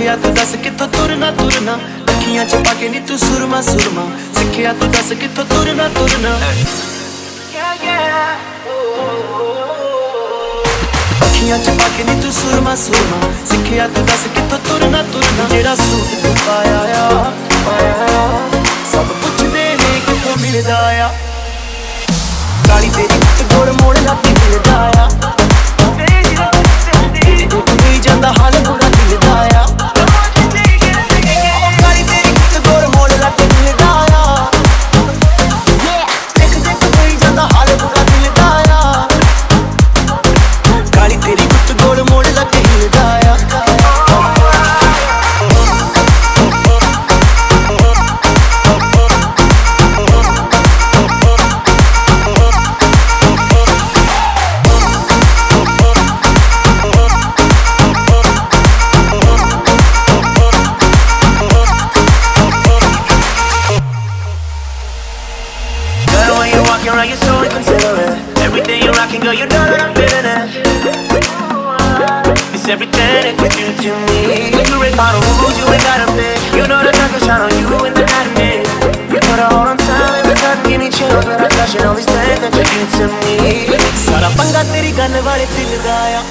ਸਿੱਖਿਆ ਤੂੰ ਦੱਸ ਕਿੱਥੋਂ ਤੁਰਨਾ ਤੁਰਨਾ ਅੱਖੀਆਂ ਚ ਪਾ ਕੇ ਨੀ ਤੂੰ ਸੁਰਮਾ ਸੁਰਮਾ ਸਿੱਖਿਆ ਤੂੰ ਦੱਸ ਕਿੱਥੋਂ ਤੁਰਨਾ ਤੁਰਨਾ ਅੱਖੀਆਂ ਚ ਪਾ ਕੇ ਨੀ ਤੂੰ ਸੁਰਮਾ ਸੁਰਮਾ ਸਿੱਖਿਆ ਤੂੰ ਦੱਸ ਕਿੱਥੋਂ ਤੁਰਨਾ ਤੁਰਨਾ ਜਿਹੜਾ ਸੂਟ ਤੂੰ ਪਾਇਆ ਆ ਸਭ ਪੁੱਛਦੇ ਨੇ ਕਿੱਥੋਂ ਮਿਲਦਾ ਆ ਕਾਲੀ ਤੇਰੀ ਗੁੱਤ ਗੋਲ ਮੋੜ ਲੱਗ ਮਿਲਦਾ ਆ ਨਹੀਂ ਜਾਂਦਾ ਹਾਲ ਬੁਰਾ ਦਿਲ ਦਾ ਆ ਕਾਲੀ ਤੇਰੀ ਗੁੱਤ ਗੋਲ ਮੋੜ ਲੱਗ ਮਿਲਦਾ ਆ ਦੇਖ ਦੇਖ ਨਹੀਂ ਜਾਂਦਾ ਹਾਲ ਬੁਰਾ ਦਿਲ ਦਾ ਆ ਕਾਲੀ ਤੇਰੀ ਗੁੱਤ ਗੋਲ ਮੋੜ ਲੱਗ ਮਿਲਦਾ ਆ Around, you're so inconsiderate. Everything you're rocking, girl, you know that I'm feeling it. It's everything that you do to me. You break all the rules, you ain't gotta play. You know that I can shine on you in the night and day. You put a hold on time, it's time to give me chills when I'm touching all these things that you do to me. ਸਾਰਾ ਪੰਗਾ ਤੇਰੀ ਗੱਲ ਵਾਲੇ ਦਿਲ ਦਾ ਆ